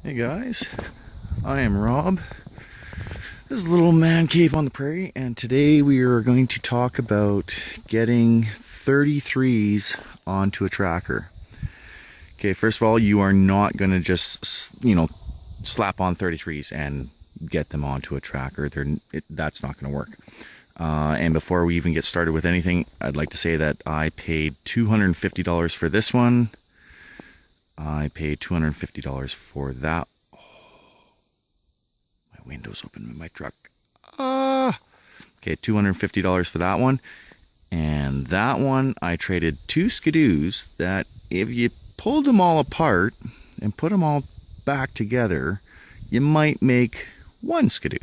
Hey guys, I am Rob. This is a little man cave on the prairie, and today we are going to talk about getting 33s onto a tracker. Okay, first of all, you are not going to just, slap on 33s and get them onto a tracker. That's not going to work. And before we even get started with anything, I'd like to say that I paid $250 for this one. I paid $250 for that. My window's open in my truck. Okay, $250 for that one. And that one, I traded two skidoos that if you pulled them all apart and put them all back together, you might make one skidoo.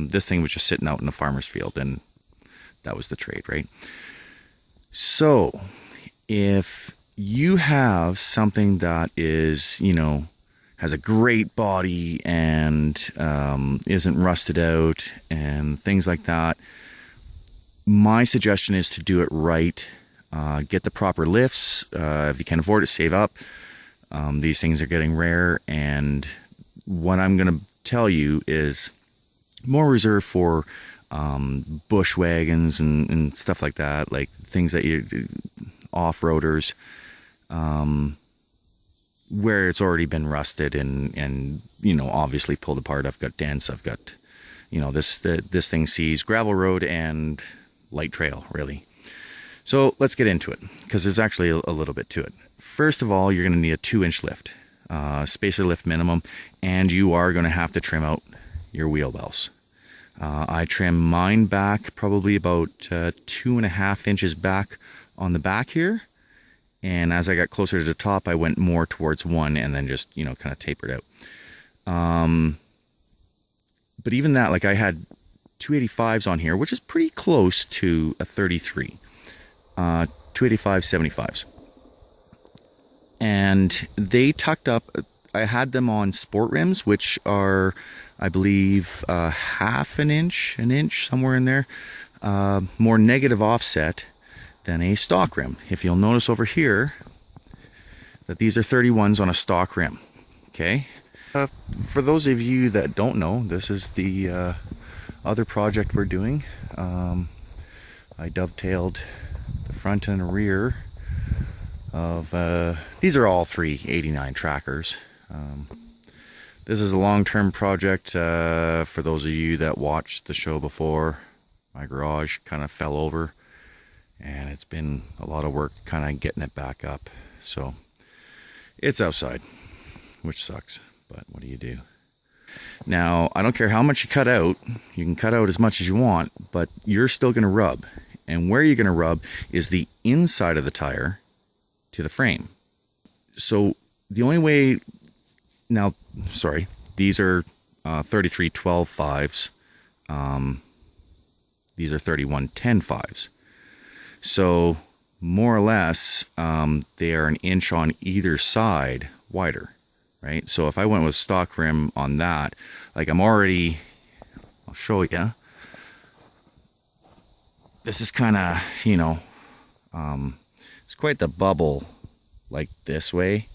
This thing was just sitting out in the farmer's field, and that was the trade, right? So, if you have something that is, has a great body and isn't rusted out and things like that, my suggestion is to do it right. Get the proper lifts. If you can afford it, save up. These things are getting rare, and what I'm going to tell you is more reserved for bush wagons and stuff like that, like things that you off-roaders, where it's already been rusted and obviously pulled apart. I've got dents. I've got this thing sees gravel road and light trail, really. So let's get into it, because there's actually a little bit to it. First of all, you're going to need a 2-inch lift, spacer lift minimum, and you are going to have to trim out your wheel wells. I trim mine back probably about 2.5 inches back on the back here, and as I got closer to the top, I went more towards 1 and then just kind of tapered out. But even that, like, I had 285s on here, which is pretty close to a 33. 285 75s, and they tucked up. I had them on sport rims, which are, I believe, half an inch, somewhere in there, more negative offset than a stock rim. If you'll notice over here that these are 31s on a stock rim. Okay, for those of you that don't know, this is the other project we're doing. I dovetailed the front and rear of these are all 389 trackers. This is a long-term project. For those of you that watched the show before, my garage kind of fell over, and it's been a lot of work kind of getting it back up. So it's outside, which sucks, but what do you do? Now, I don't care how much you cut out. You can cut out as much as you want, but you're still going to rub. And where you're going to rub is the inside of the tire to the frame. So the only way... Now, sorry, these are 33 12.5s. These are 31 10.5s. So more or less, they are an inch on either side wider, right? So if I went with stock rim on that, like I'll show you. This is kind of, it's quite the bubble, like this way.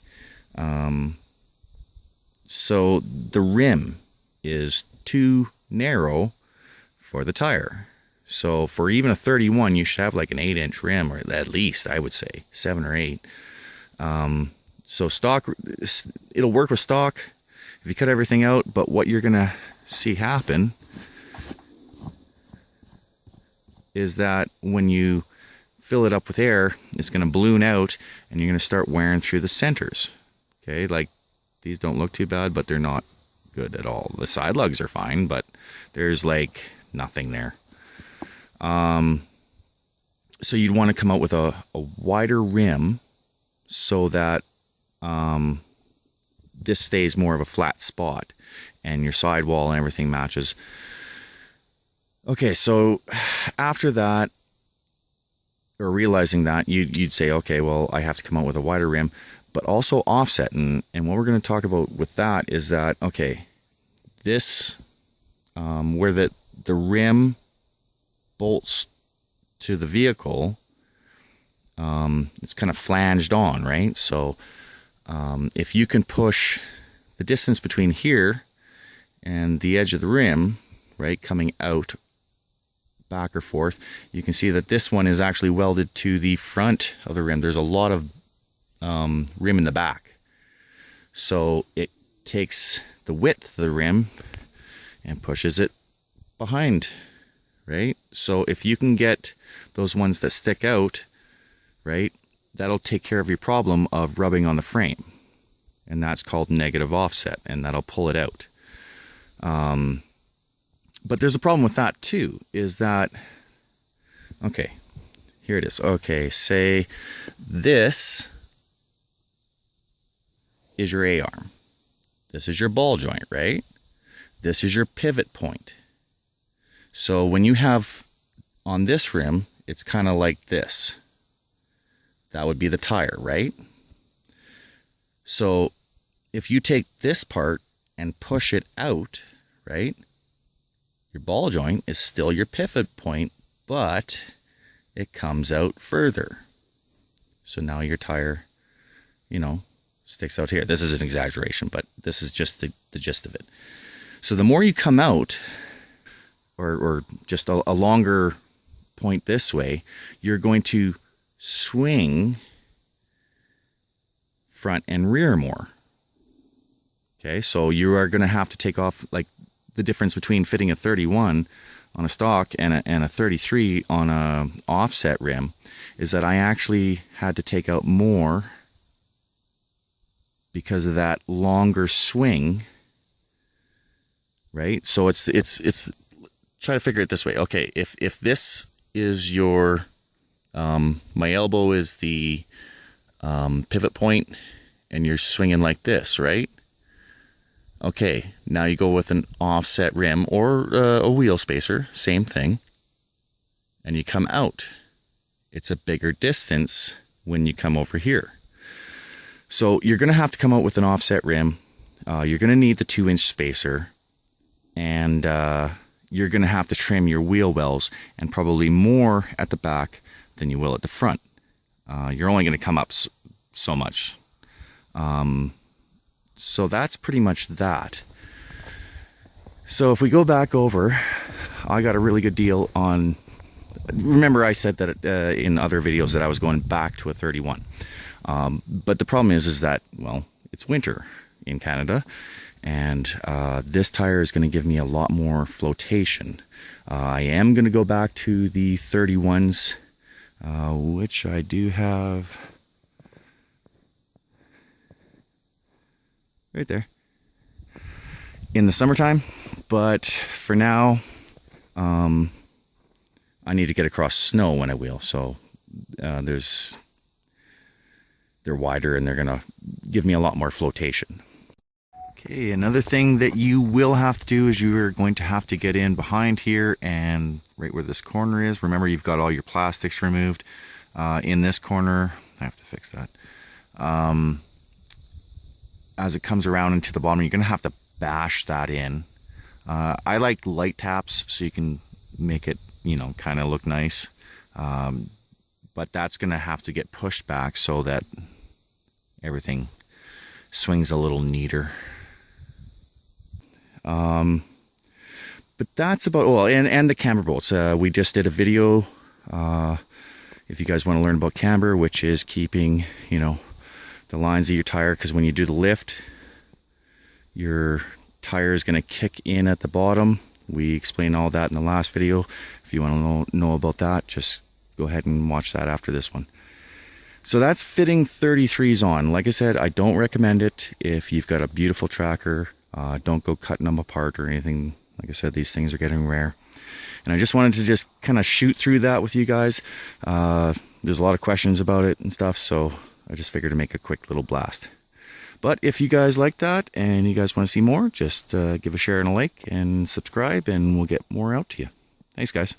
So the rim is too narrow for the tire. So for even a 31, you should have like an 8-inch rim, or at least, I would say 7 or 8. So stock, it'll work with stock if you cut everything out, but what you're gonna see happen is that when you fill it up with air, it's going to balloon out, and you're going to start wearing through the centers. Okay, like these don't look too bad, but they're not good at all. The side lugs are fine, but there's like nothing there. So you'd want to come out with a wider rim so that this stays more of a flat spot and your sidewall and everything matches. Okay, so after that, or realizing that, you'd say, okay, well, I have to come out with a wider rim, but also offset. And what we're going to talk about with that is that, okay, this, where the rim bolts to the vehicle, it's kind of flanged on, right? So If you can push the distance between here and the edge of the rim, right, coming out back or forth, you can see that this one is actually welded to the front of the rim. There's a lot of rim in the back. So it takes the width of the rim and pushes it behind, right? So if you can get those ones that stick out, right, that'll take care of your problem of rubbing on the frame. And that's called negative offset, and that'll pull it out. But there's a problem with that too, is that, okay, here it is. Okay, say this is your A-arm. This is your ball joint, right? This is your pivot point. So when you have on this rim, it's kind of like this. That would be the tire, right? So if you take this part and push it out, right? Your ball joint is still your pivot point, but it comes out further. So now your tire, you know, sticks out here. This is an exaggeration, but this is just the gist of it. So the more you come out, or just a longer point this way, you're going to swing front and rear more. Okay, so you are going to have to take off, like, the difference between fitting a 31 on a stock and a 33 on a offset rim is that I actually had to take out more because of that longer swing, right? So it's try to figure it this way. Okay, if this is your my elbow is the pivot point and you're swinging like this, right? Okay, now you go with an offset rim or a wheel spacer, same thing, and you come out. It's a bigger distance when you come over here. So you're going to have to come out with an offset rim. You're going to need the 2-inch spacer, and you're going to have to trim your wheel wells, and probably more at the back than you will at the front. You're only going to come up so much. So that's pretty much that. So if we go back over, I got a really good deal on, remember I said that in other videos that I was going back to a 31. But the problem is that, well, it's winter in Canada, and this tire is going to give me a lot more flotation. I am going to go back to the 31s, which I do have right there in the summertime, but for now I need to get across snow when I wheel, so they're wider and they're gonna give me a lot more flotation. Okay, another thing that you will have to do is you're going to have to get in behind here and right where this corner is. Remember, you've got all your plastics removed. In this corner, I have to fix that. As it comes around into the bottom, you're going to have to bash that in. I like light taps so you can make it, you know, kind of look nice. But that's going to have to get pushed back so that everything swings a little neater. But that's about, well, and the camber bolts. We just did a video, if you guys want to learn about camber, which is keeping, you know, the lines of your tire, because when you do the lift, your tire is going to kick in at the bottom. We explained all that in the last video. If you want to know about that, just go ahead and watch that after this one. So that's fitting 33s on. Like I said, I don't recommend it if you've got a beautiful tracker. Don't go cutting them apart or anything. Like I said, these things are getting rare. And I just wanted to just kind of shoot through that with you guys. There's a lot of questions about it and stuff, so I just figured to make a quick little blast. But if you guys like that and you guys want to see more, just give a share and a like and subscribe, and we'll get more out to you. Thanks, guys.